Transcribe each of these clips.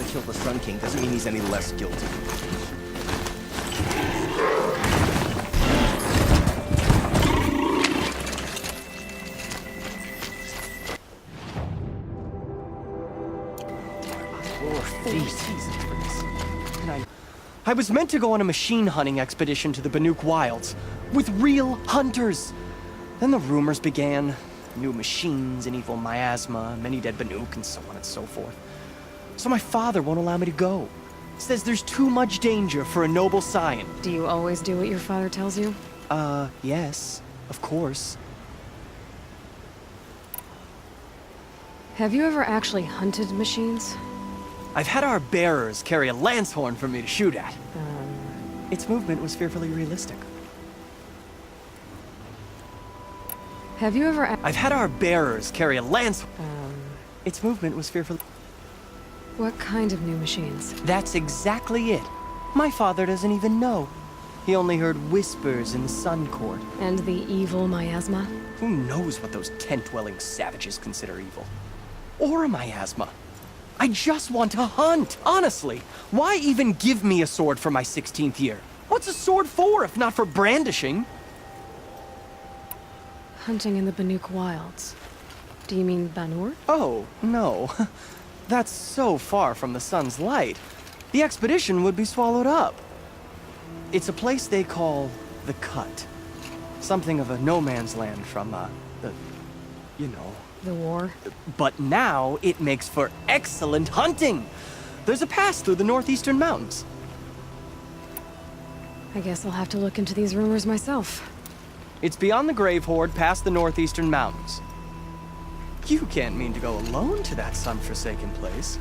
kill the Sun King doesn't mean he's any less guilty. I was meant to go on a machine hunting expedition to the Banuk Wilds with real hunters. Then the rumors began. New machines, an evil miasma, many dead Banuk, and so on and so forth. So my father won't allow me to go. Says there's too much danger for a noble scion. Do you always do what your father tells you? Yes, of course. Have you ever actually hunted machines? I've had our bearers carry a lance horn for me to shoot at. Its movement was fearfully realistic. Have you ever... I've had our bearers carry a lance... Its movement was fearfully... What kind of new machines? That's exactly it. My father doesn't even know. He only heard whispers in the Sun Court. And the evil miasma? Who knows what those tent-dwelling savages consider evil? Or a miasma. I just want to hunt, honestly. Why even give me a sword for my 16th year? What's a sword for if not for brandishing? Hunting in the Banuk Wilds. Do you mean Banur? Oh, no. That's so far from the sun's light. The expedition would be swallowed up. It's a place they call the Cut. Something of a no-man's land from, you know... The war? But now it makes for excellent hunting. There's a pass through the northeastern mountains. I guess I'll have to look into these rumors myself. It's beyond the Grave Hoard, past the northeastern mountains. You can't mean to go alone to that sun-forsaken place.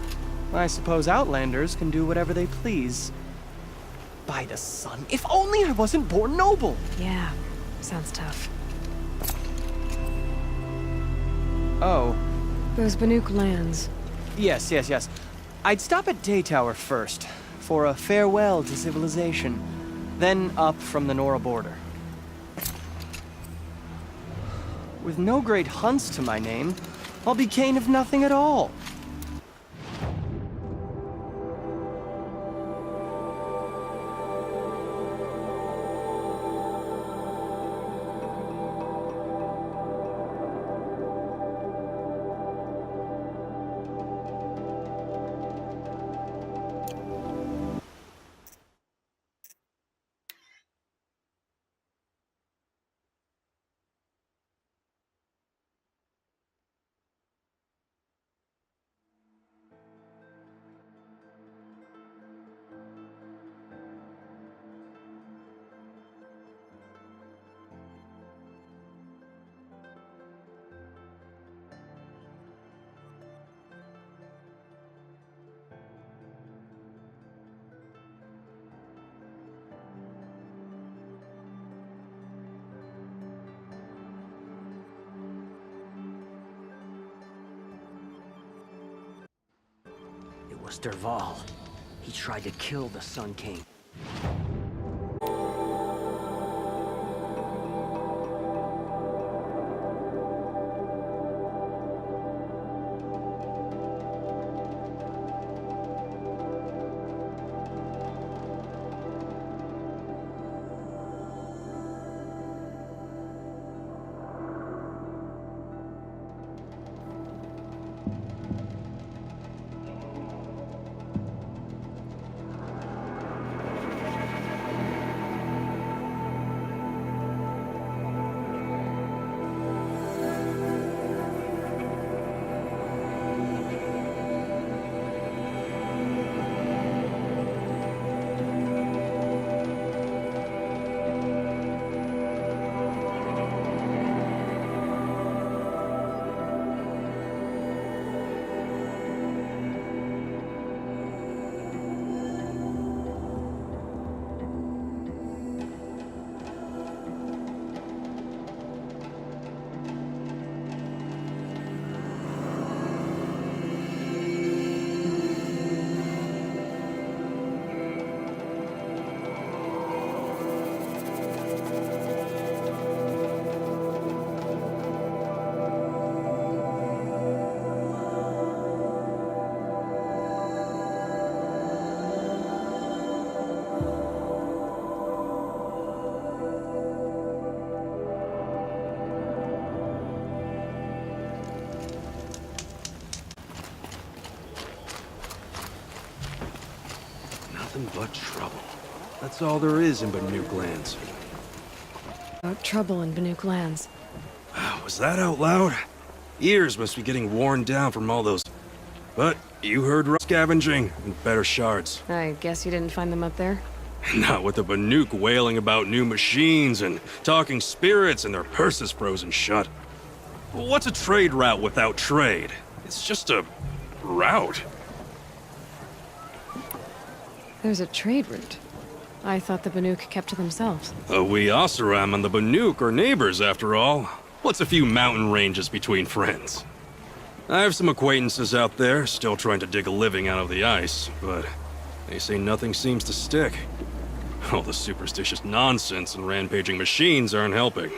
I suppose Outlanders can do whatever they please. By the sun, if only I wasn't born noble! Yeah, sounds tough. Oh. Those Banuk lands. Yes. I'd stop at Daytower first, for a farewell to civilization, then up from the Nora border. With no great hunts to my name, I'll be Kane of nothing at all. It was Derval. He tried to kill the Sun King. Nothing but trouble. That's all there is in Banuk lands. About trouble in Banuk lands. Was that out loud? Ears must be getting worn down from all those... But you heard scavenging and better shards. I guess you didn't find them up there? Not with the Banuk wailing about new machines and talking spirits and their purses frozen shut. What's a trade route without trade? It's just a... route. There's a trade route. I thought the Banuk kept to themselves. We Oseram and the Banuk are neighbors, after all. What's a few mountain ranges between friends? I have some acquaintances out there, still trying to dig a living out of the ice, but they say nothing seems to stick. All the superstitious nonsense and rampaging machines aren't helping.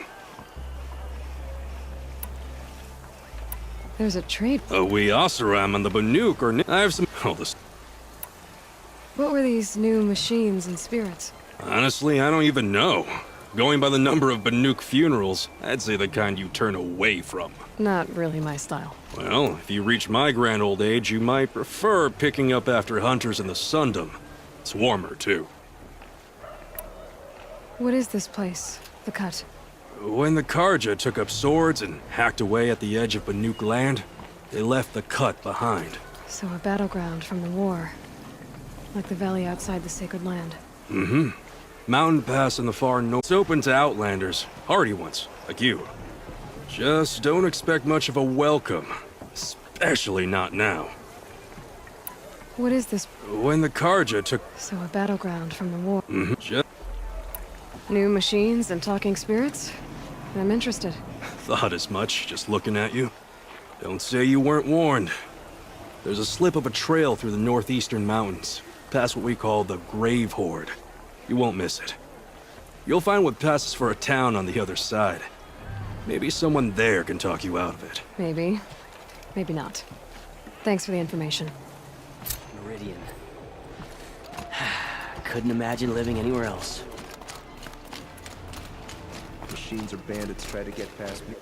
There's a trade... We Oseram and the Banuk are... I have some... all this... What were these new machines and spirits? Honestly, I don't even know. Going by the number of Banuk funerals, I'd say the kind you turn away from. Not really my style. Well, if you reach my grand old age, you might prefer picking up after hunters in the Sundom. It's warmer, too. What is this place? The Cut? When the Karja took up swords and hacked away at the edge of Banuk land, they left the Cut behind. So a battleground from the war. Like the valley outside the Sacred Land. Mm-hmm. Mountain pass in the far north. It's open to outlanders, hardy ones, like you. Just don't expect much of a welcome. Especially not now. What is this? When the Karja took... So a battleground from the war. Mm-hmm. New machines and talking spirits? I'm interested. Thought as much, just looking at you. Don't say you weren't warned. There's a slip of a trail through the northeastern mountains, past what we call the Grave Horde. You won't miss it. You'll find what passes for a town on the other side. Maybe someone there can talk you out of it. Maybe. Maybe not. Thanks for the information. Meridian. Couldn't imagine living anywhere else. Machines or bandits try to get past me.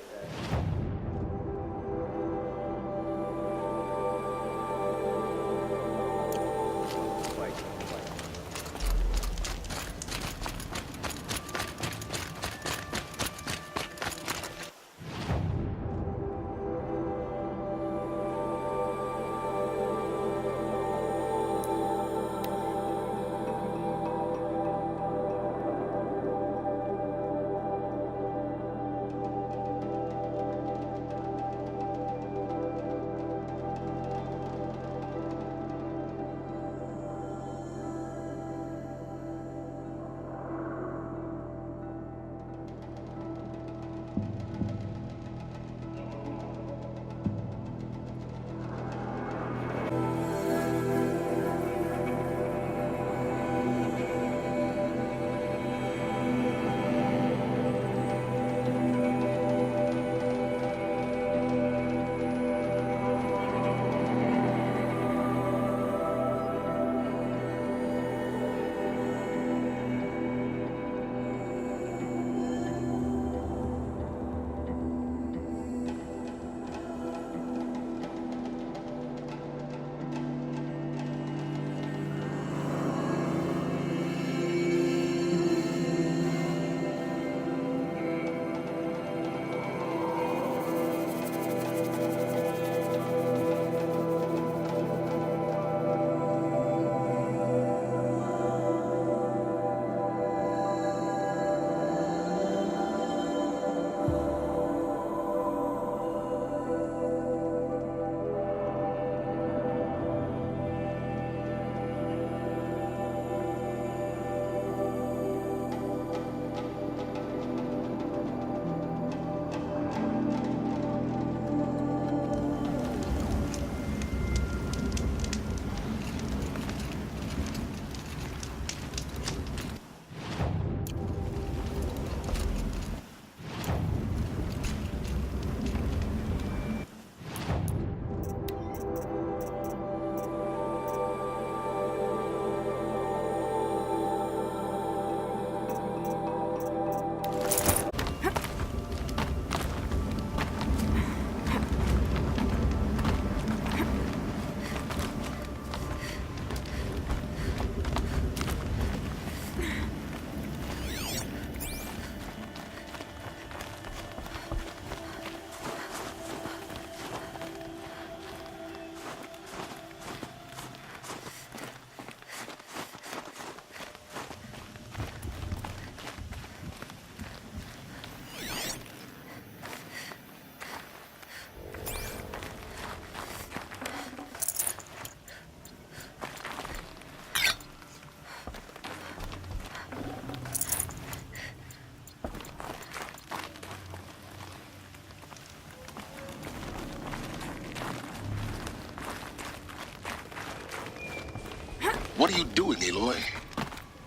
What are you doing, Aloy?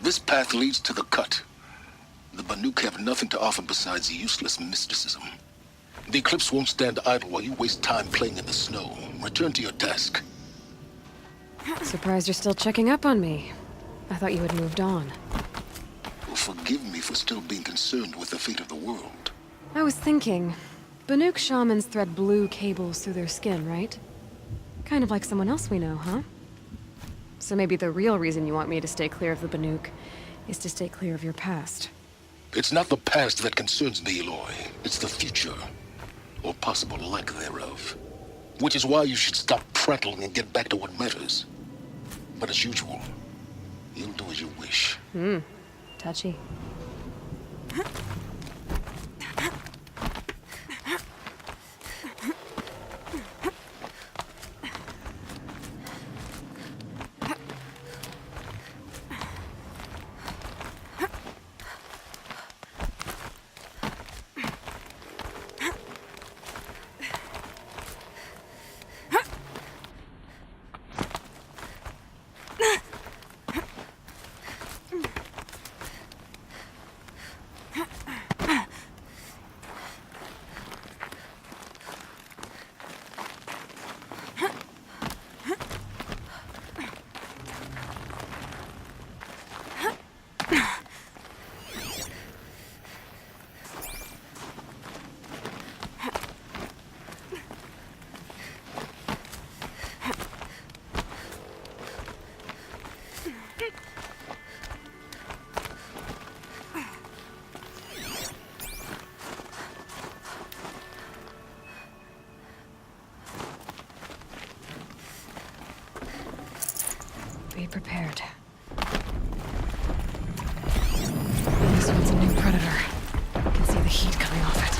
This path leads to the cut. The Banuk have nothing to offer besides useless mysticism. The Eclipse won't stand idle while you waste time playing in the snow. Return to your task. Surprised you're still checking up on me. I thought you had moved on. Well, forgive me for still being concerned with the fate of the world. I was thinking, Banuk shamans thread blue cables through their skin, right? Kind of like someone else we know, huh? So maybe the real reason you want me to stay clear of the Banuk is to stay clear of your past. It's not the past that concerns me, Aloy. It's the future. Or possible lack thereof. Which is why you should stop prattling and get back to what matters. But as usual, you'll do as you wish. Touchy. Be prepared. This one's a new predator. I can see the heat coming off it.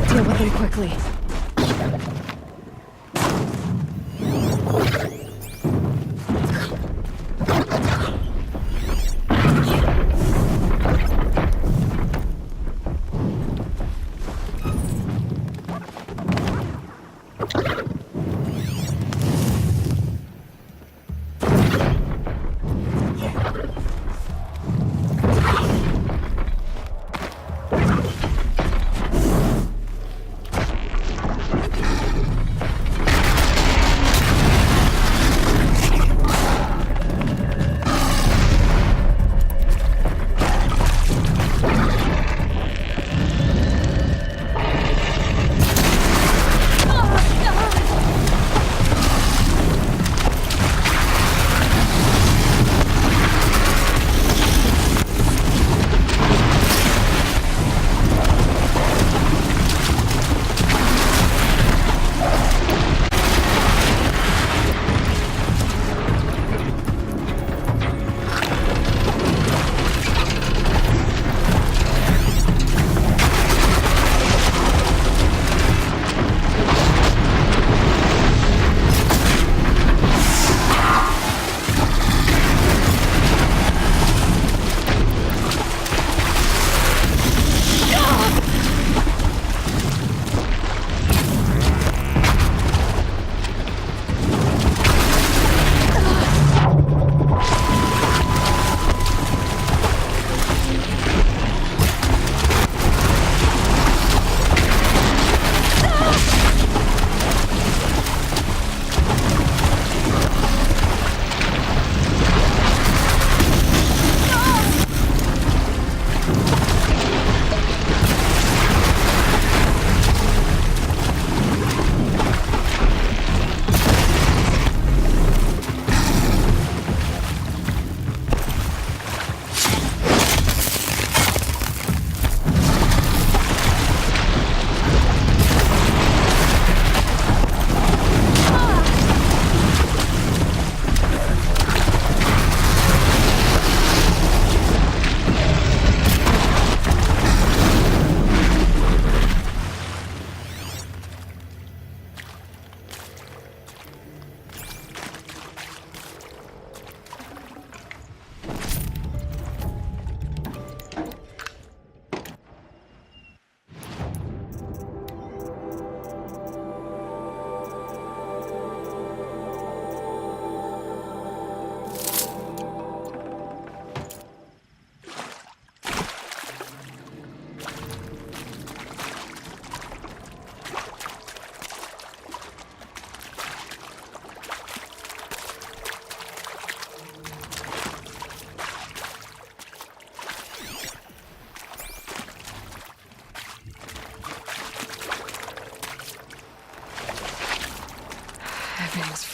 Deal with him quickly.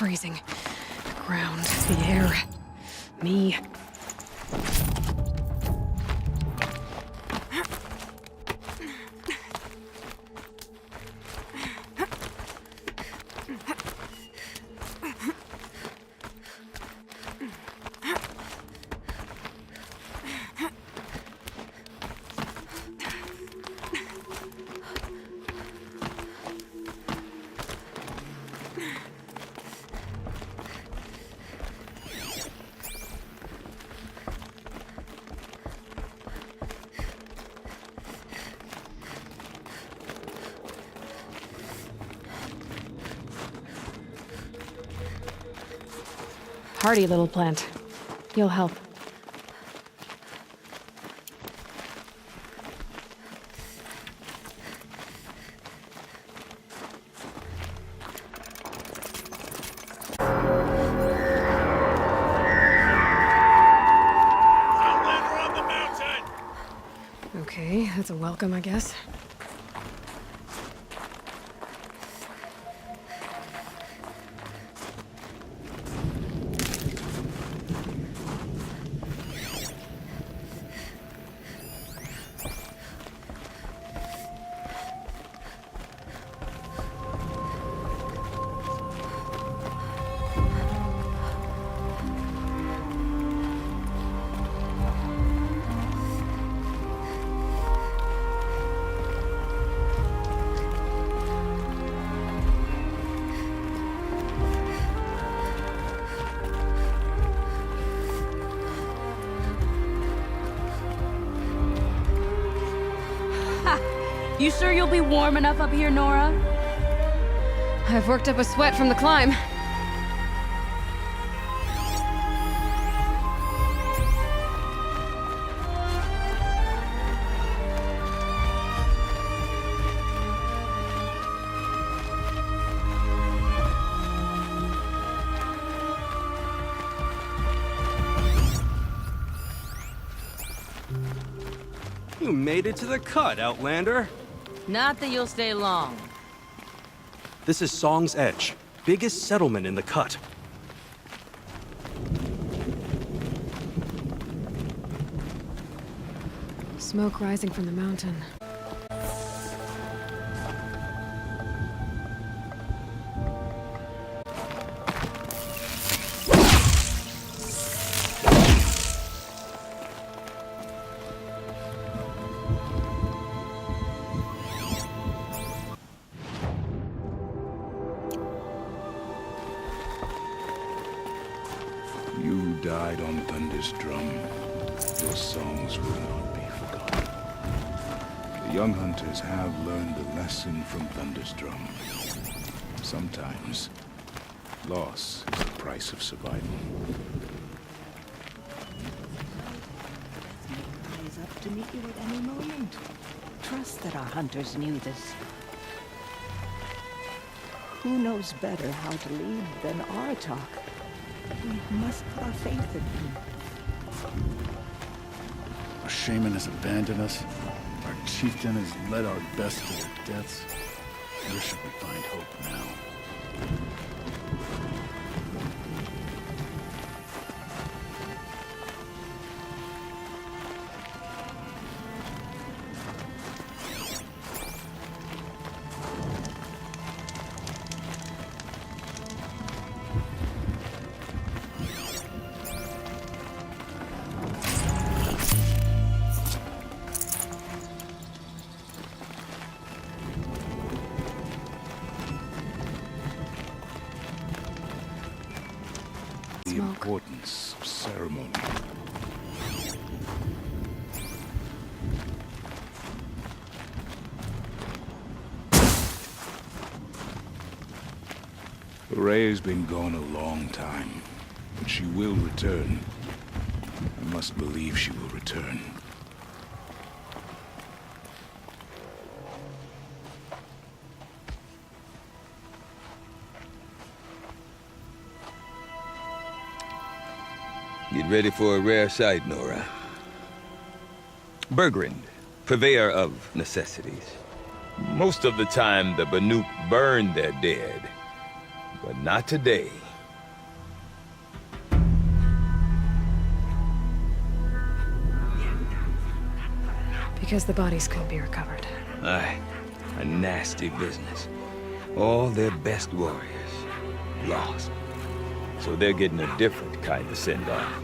freezing. The ground, the air, me. Hardy little plant. You'll help. Okay, that's a welcome, I guess. You sure you'll be warm enough up here, Nora? I've worked up a sweat from the climb. You made it to the cut, Outlander. Not that you'll stay long. This is Song's Edge, biggest settlement in the cut. Smoke rising from the mountain. You died on Thunder's drum. Your songs will not be forgotten. The young hunters have learned the lesson from Thunder's drum. Sometimes, loss is the price of survival. Is up to meet you at any moment. Trust that our hunters knew this. Who knows better how to lead than our talk? We must put our faith in him. Our shaman has abandoned us. Our chieftain has led our best to their deaths. Where should we find hope now? The importance of ceremony. Ray's been gone a long time, but she will return. I must believe she will return. Get ready for a rare sight, Nora. Bergrand, purveyor of necessities. Most of the time, the Banuk burn their dead. But not today. Because the bodies couldn't be recovered. Aye, a nasty business. All their best warriors lost. So they're getting a different kind of send-off.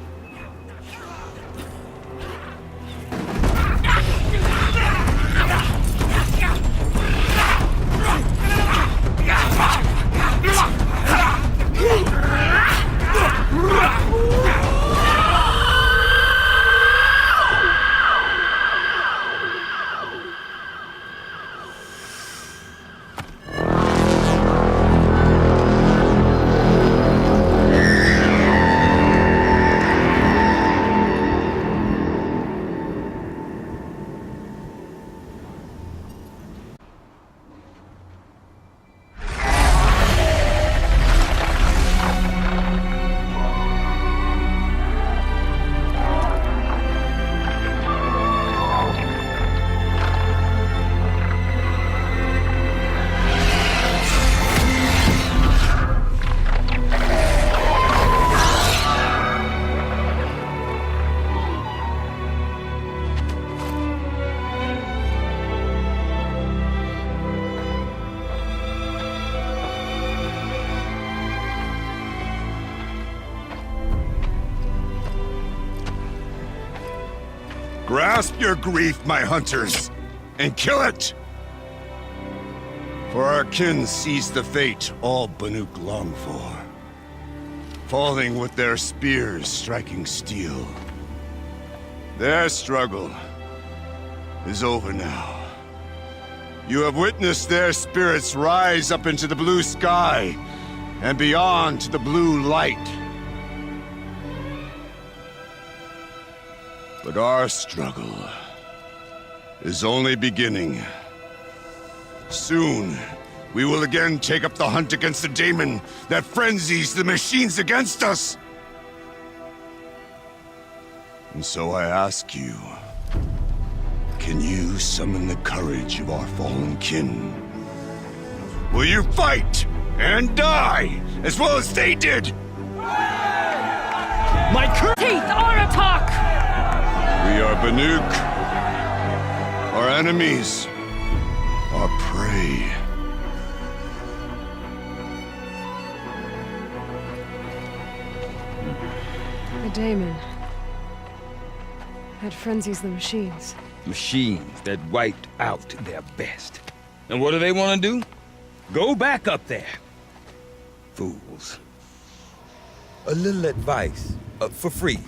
Grasp your grief, my hunters, and kill it! For our kin sees the fate all Banuk long for, falling with their spears striking steel. Their struggle is over now. You have witnessed their spirits rise up into the blue sky and beyond to the blue light. But our struggle is only beginning. Soon, we will again take up the hunt against the daemon that frenzies the machines against us. And so I ask you, can you summon the courage of our fallen kin? Will you fight and die as well as they did? My Teeth, Aratak! We are Banuk. Our enemies are prey. The daemon. That frenzies the machines. Machines that wiped out their best. And what do they want to do? Go back up there. Fools. A little advice, for free.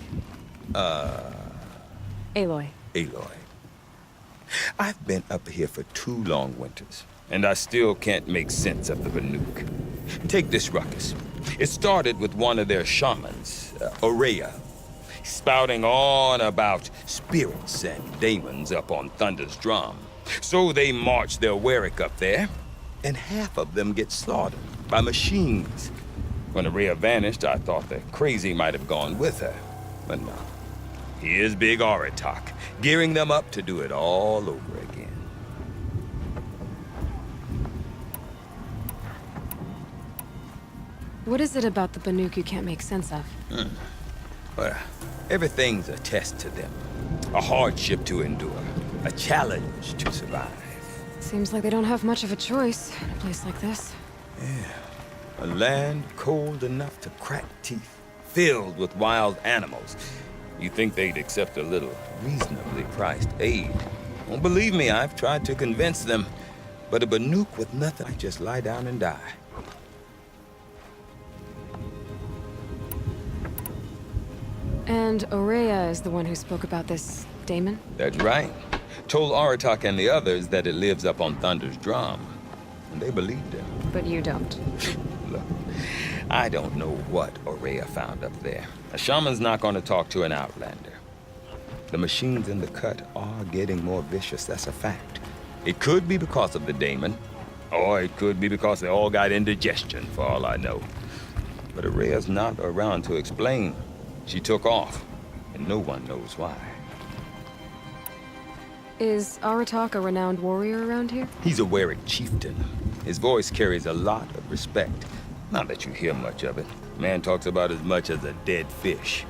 Aloy. Aloy. I've been up here for 2 long winters, and I still can't make sense of the Banuk. Take this ruckus. It started with one of their shamans, Aurea, spouting on about spirits and demons up on Thunder's drum. So they march their Warwick up there, and half of them get slaughtered by machines. When Aurea vanished, I thought the crazy might have gone with her, but no. Here's Big Aratak, gearing them up to do it all over again. What is it about the Banuk you can't make sense of? Well, everything's a test to them. A hardship to endure. A challenge to survive. Seems like they don't have much of a choice in a place like this. Yeah. A land cold enough to crack teeth, filled with wild animals. You think they'd accept a little reasonably priced aid. Don't believe me, I've tried to convince them. But a Banuk with nothing, I just lie down and die. And Aurea is the one who spoke about this daemon? That's right. Told Aratak and the others that it lives up on Thunder's drum. And they believed him. But you don't. Look, I don't know what Aurea found up there. A shaman's not going to talk to an outlander. The machines in the cut are getting more vicious, that's a fact. It could be because of the daemon, or it could be because they all got indigestion, for all I know. But Aurea's not around to explain. She took off, and no one knows why. Is Aratak a renowned warrior around here? He's a Warwick chieftain. His voice carries a lot of respect. Not that you hear much of it. Man talks about as much as a dead fish.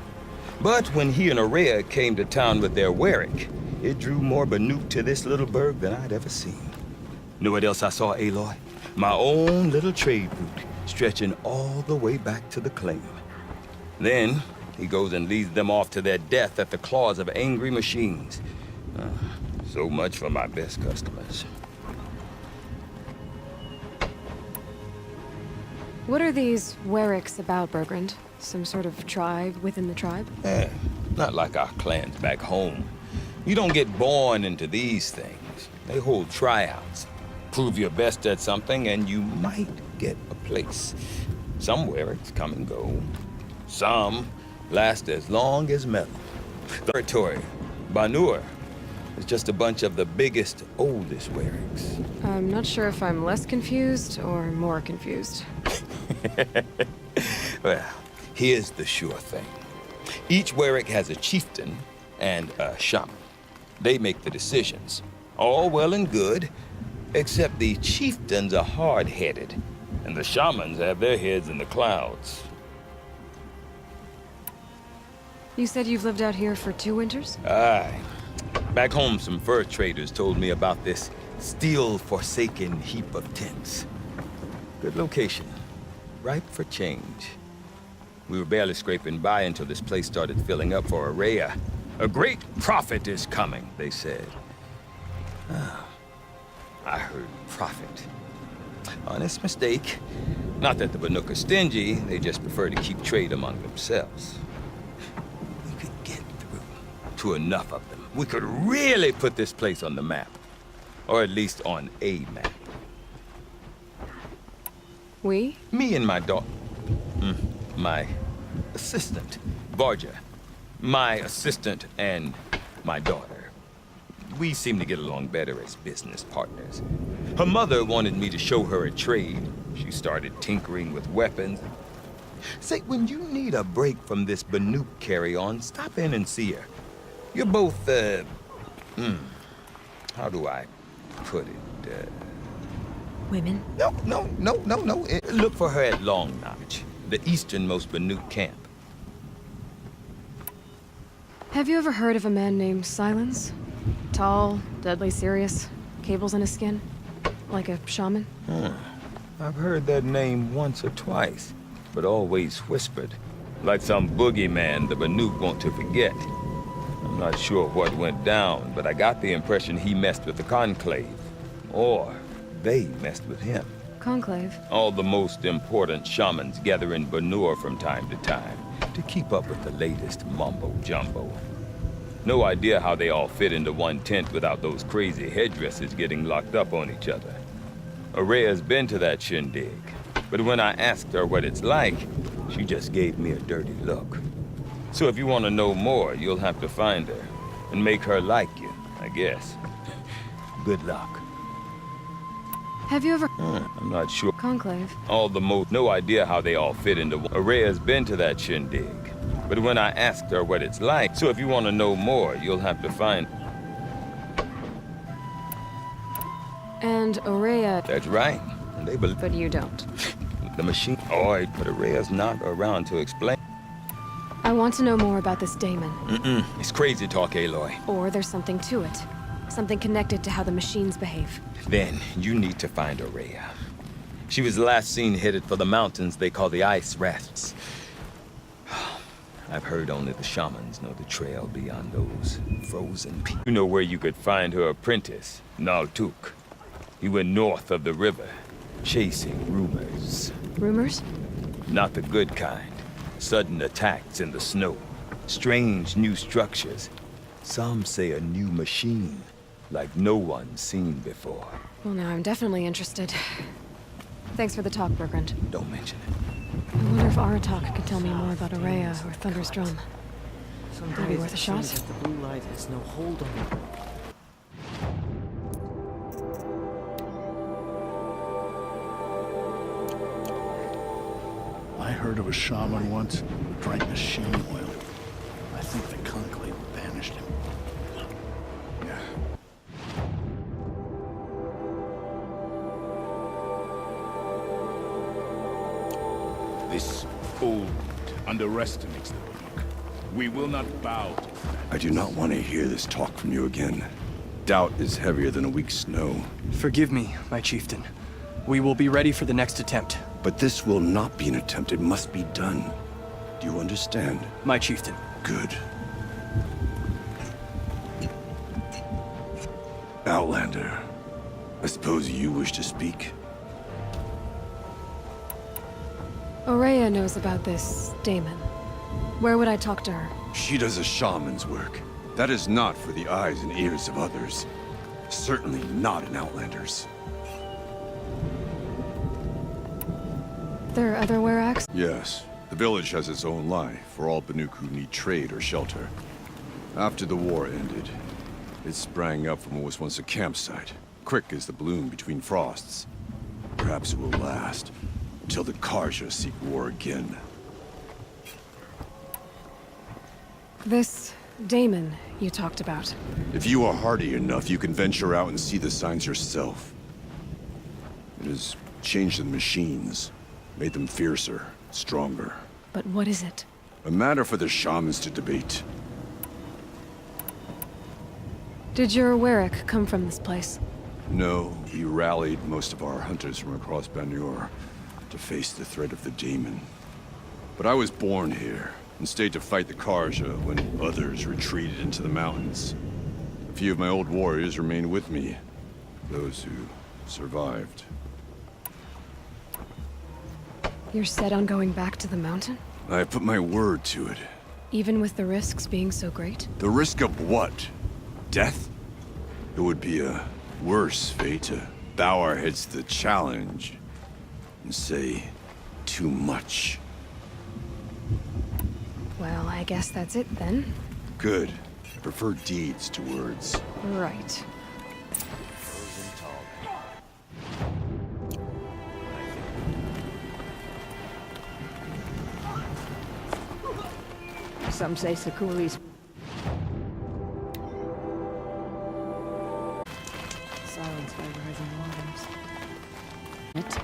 But when he and Aurea came to town with their Warwick, It drew more Banuk to this little burg than I'd ever seen. Know what else I saw, Aloy? My own little trade route, stretching all the way back to the claim. Then, he goes and leads them off to their death at the claws of angry machines. So much for my best customers. What are these Werricks about, Bergrand? Some sort of tribe within the tribe? Not like our clans back home. You don't get born into these things. They hold tryouts. Prove your best at something and you might get a place. Some Werricks come and go. Some last as long as metal. Territory, Banur, is just a bunch of the biggest, oldest Werricks. I'm not sure if I'm less confused or more confused. Well, here's the sure thing. Each Werrick has a chieftain and a shaman. They make the decisions. All well and good, except the chieftains are hard-headed, and the shamans have their heads in the clouds. You said you've lived out here for 2 winters? Aye. Back home, some fur traders told me about this still-forsaken heap of tents. Good location. Ripe for change. We were barely scraping by until this place started filling up for Araya. A great prophet is coming, they said. I heard prophet. Honest mistake. Not that the Banuk are stingy, they just prefer to keep trade among themselves. We could get through to enough of them. We could really put this place on the map. Or at least on a map. We? Me and my daughter. My assistant, Varja. My assistant and my daughter. We seem to get along better as business partners. Her mother wanted me to show her a trade. She started tinkering with weapons. Say, when you need a break from this Banuk carry-on, stop in and see her. You're both, how do I put it, Women? No. Look for her at Long Notch, the easternmost Banuk camp. Have you ever heard of a man named Silence? Tall, deadly serious, cables in his skin? Like a shaman? I've heard that name once or twice, but always whispered. Like some boogeyman the Banuk want to forget. I'm not sure what went down, but I got the impression he messed with the Conclave. Or they messed with him. Conclave? All the most important shamans gather in Banur from time to time to keep up with the latest mumbo-jumbo. No idea how they all fit into one tent without those crazy headdresses getting locked up on each other. Araya's been to that shindig, but when I asked her what it's like, she just gave me a dirty look. So if you want to know more, you'll have to find her and make her like you, I guess. Good luck. Have you ever... I'm not sure. Conclave? No idea how they all fit into one. Araya's been to that shindig, but when I asked her what it's like, so if you want to know more, you'll have to find... And Araya... That's right. They believe... But you don't. The machine... Oh, but Araya's not around to explain. I want to know more about this daemon. It's crazy talk, Aloy. Or there's something to it. Something connected to how the machines behave. Then you need to find Araya. She was last seen headed for the mountains they call the Ice Rafts. I've heard only the shamans know the trail beyond those frozen peaks. You know where you could find her apprentice, Naltuk. He went north of the river, chasing rumors. Rumors? Not the good kind. Sudden attacks in the snow. Strange new structures. Some say a new machine, like no one's seen before. Well, now I'm definitely interested. Thanks for the talk, Bergrand. Don't mention it. I wonder if Aratak can tell me more about Araya or Thunder's Drum. Some Maybe days worth a it shot? seems that the blue light has no hold on me. I heard of a shaman once who drank machine oil. I think the Conclave banished him. Yeah. This old underestimates the Banuk. We will not bow. I do not want to hear this talk from you again. Doubt is heavier than a week's snow. Forgive me, my chieftain. We will be ready for the next attempt. But this will not be an attempt. It must be done. Do you understand? My chieftain. Good. Outlander, I suppose you wish to speak? Aurea knows about this Damon. Where would I talk to her? She does a shaman's work. That is not for the eyes and ears of others. Certainly not an Outlander's. There are other Weraks? Yes. The village has its own life for all Banuk who need trade or shelter. After the war ended, it sprang up from what was once a campsite, quick as the bloom between frosts. Perhaps it will last, until the Karja seek war again. This Damon you talked about. If you are hardy enough, you can venture out and see the signs yourself. It has changed the machines, made them fiercer, stronger. But what is it? A matter for the shamans to debate. Did your Werak come from this place? No, we rallied most of our hunters from across Banur to face the threat of the demon. But I was born here, and stayed to fight the Karja when others retreated into the mountains. A few of my old warriors remained with me, those who survived. You're set on going back to the mountain? I put my word to it. Even with the risks being so great? The risk of what? Death? It would be a worse fate to bow our heads to the challenge and say too much. Well, I guess that's it then. Good. I prefer deeds to words. Right. Some say Sakuri's... Silence by rising waters. It?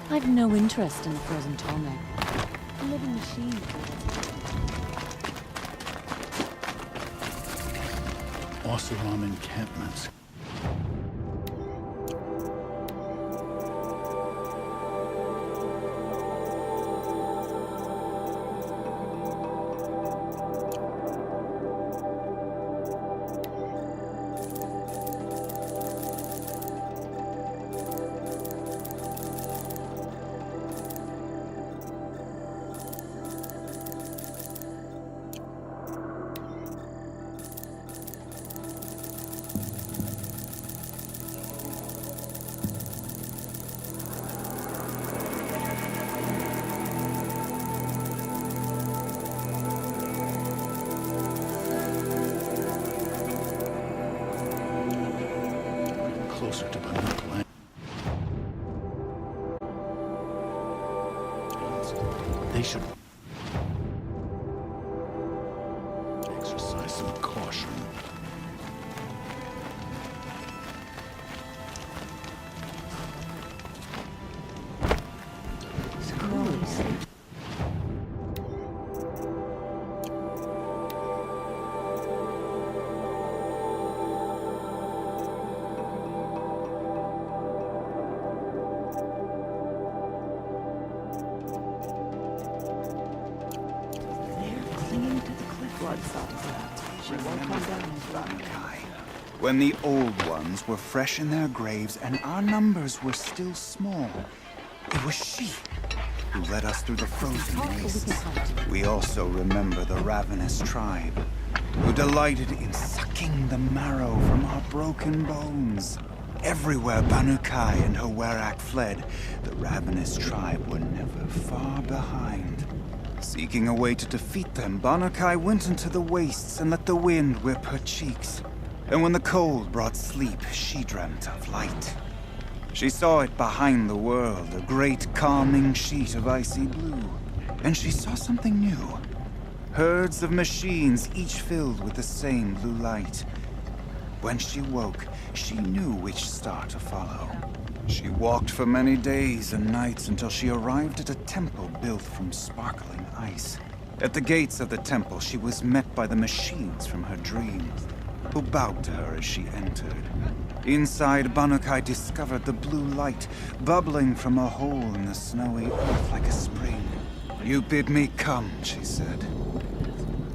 I've no interest in the frozen tarmac. A living machine. Oseram encampments. Closer to Banuk land. They should exercise some caution. She won't come down. Bankai. When the old ones were fresh in their graves and our numbers were still small, it was she who led us through the frozen wastes. We also remember the ravenous tribe, who delighted in sucking the marrow from our broken bones. Everywhere Bankai and her Werak fled, the ravenous tribe were never far behind. Seeking a way to defeat them, Bankai went into the wastes and let the wind whip her cheeks. And when the cold brought sleep, she dreamt of light. She saw it behind the world, a great calming sheet of icy blue. And she saw something new. Herds of machines, each filled with the same blue light. When she woke, she knew which star to follow. She walked for many days and nights until she arrived at a temple built from sparkling ice. At the gates of the temple, she was met by the machines from her dreams, who bowed to her as she entered. Inside, Bankai discovered the blue light bubbling from a hole in the snowy earth like a spring. "You bid me come," she said.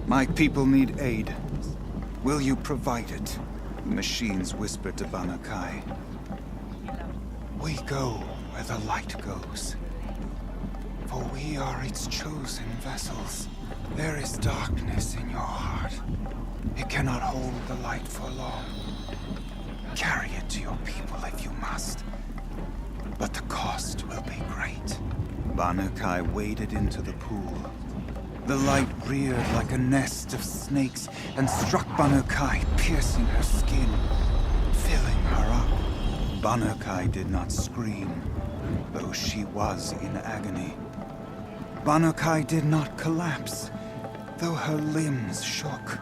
"My people need aid. Will you provide it?" The machines whispered to Bankai. "We go where the light goes, for we are its chosen vessels. There is darkness in your heart. It cannot hold the light for long. Carry it to your people if you must, but the cost will be great." Bankai waded into the pool. The light reared like a nest of snakes and struck Bankai, piercing her skin, filling her up. Bankai did not scream, though she was in agony. Bankai did not collapse, though her limbs shook.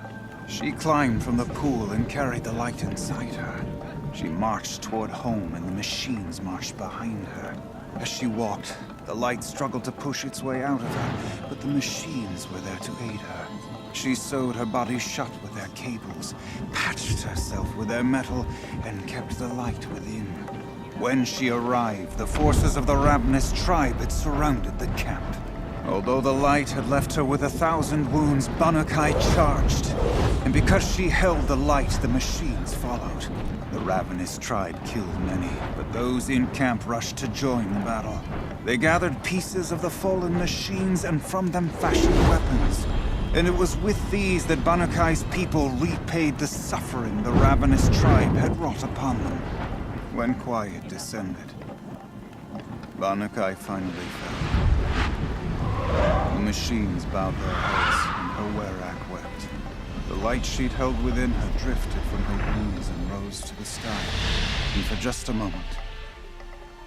She climbed from the pool and carried the light inside her. She marched toward home, and the machines marched behind her. As she walked, the light struggled to push its way out of her, but the machines were there to aid her. She sewed her body shut with their cables, patched herself with their metal, and kept the light within. When she arrived, the forces of the ravenous tribe had surrounded the camp. Although the light had left her with 1,000 wounds, Bankai charged. And because she held the light, the machines followed. The ravenous tribe killed many, but those in camp rushed to join the battle. They gathered pieces of the fallen machines and from them fashioned weapons. And it was with these that Banakai's people repaid the suffering the ravenous tribe had wrought upon them. When quiet descended, Banakai finally fell. The machines bowed their heads, and her Werak wept. The light she'd held within her drifted from her wounds and rose to the sky. And for just a moment,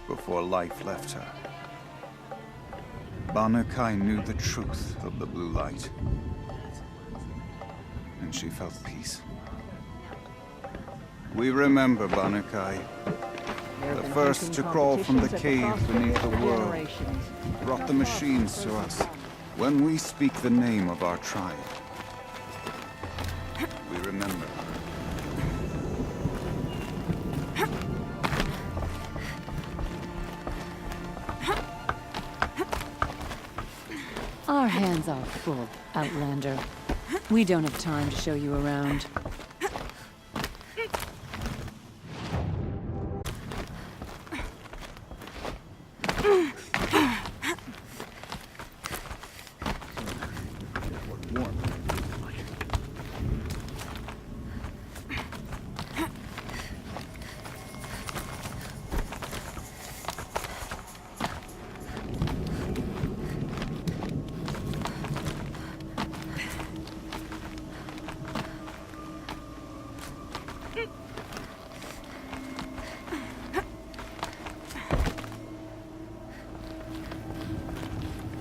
before life left her, Banakai knew the truth of the blue light. And she felt peace. We remember Banakai, the first to crawl from the cave beneath the world, brought the machines to us. When we speak the name of our tribe, we remember her. Our hands are full, Outlander. We don't have time to show you around.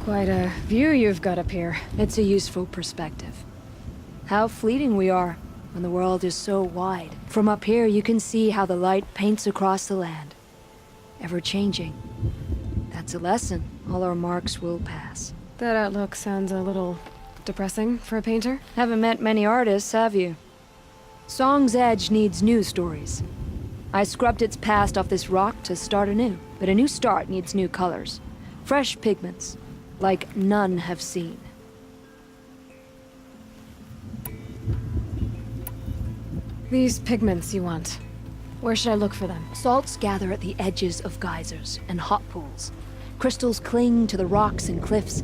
Quite a view you've got up here. It's a useful perspective. How fleeting we are when the world is so wide. From up here, you can see how the light paints across the land. Ever-changing. That's a lesson. All our marks will pass. That outlook sounds a little depressing for a painter. Haven't met many artists, have you? Song's Edge needs new stories. I scrubbed its past off this rock to start anew. But a new start needs new colors. Fresh pigments. Like none have seen. These pigments you want. Where should I look for them? Salts gather at the edges of geysers and hot pools. Crystals cling to the rocks and cliffs.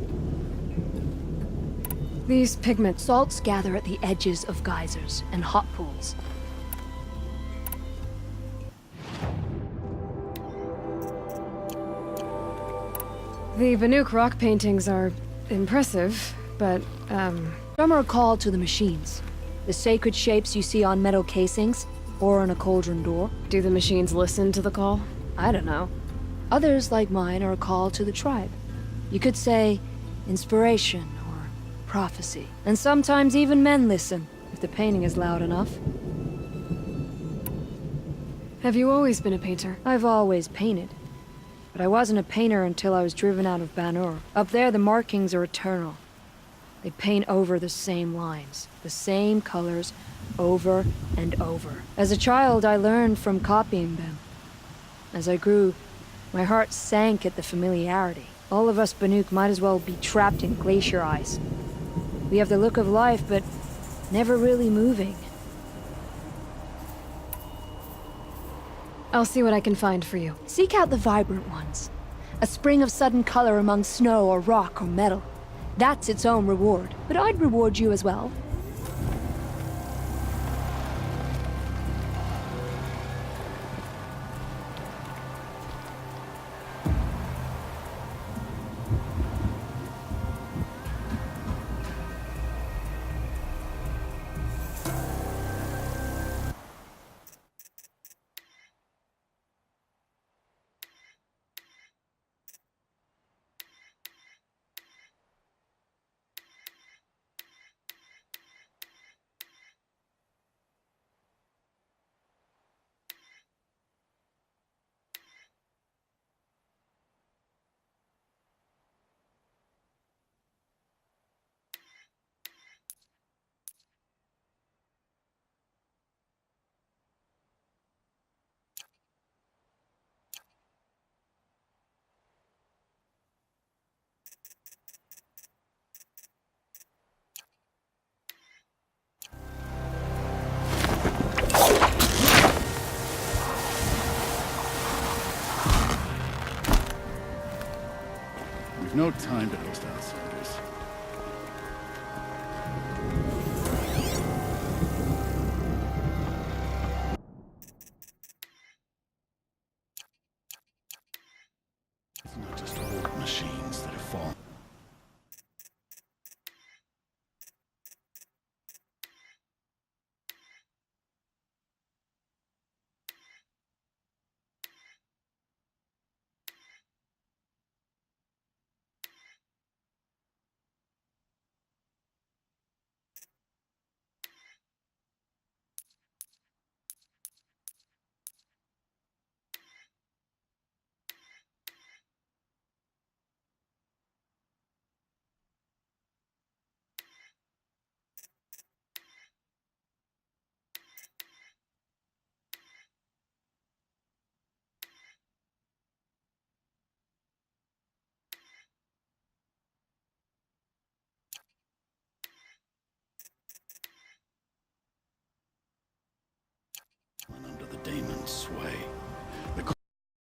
These pigments. Salts gather at the edges of geysers and hot pools. The Banuk rock paintings are impressive, but, Some are a call to the machines. The sacred shapes you see on metal casings, or on a cauldron door. Do the machines listen to the call? I don't know. Others, like mine, are a call to the tribe. You could say inspiration or prophecy. And sometimes even men listen, if the painting is loud enough. Have you always been a painter? I've always painted. But I wasn't a painter until I was driven out of Banur. Up there, the markings are eternal. They paint over the same lines, the same colors, over and over. As a child, I learned from copying them. As I grew, my heart sank at the familiarity. All of us Banuk might as well be trapped in glacier ice. We have the look of life, but never really moving. I'll see what I can find for you. Seek out the vibrant ones. A spring of sudden color among snow or rock or metal. That's its own reward. But I'd reward you as well. We've no time to host outsiders. It's not just old machines that have fallen.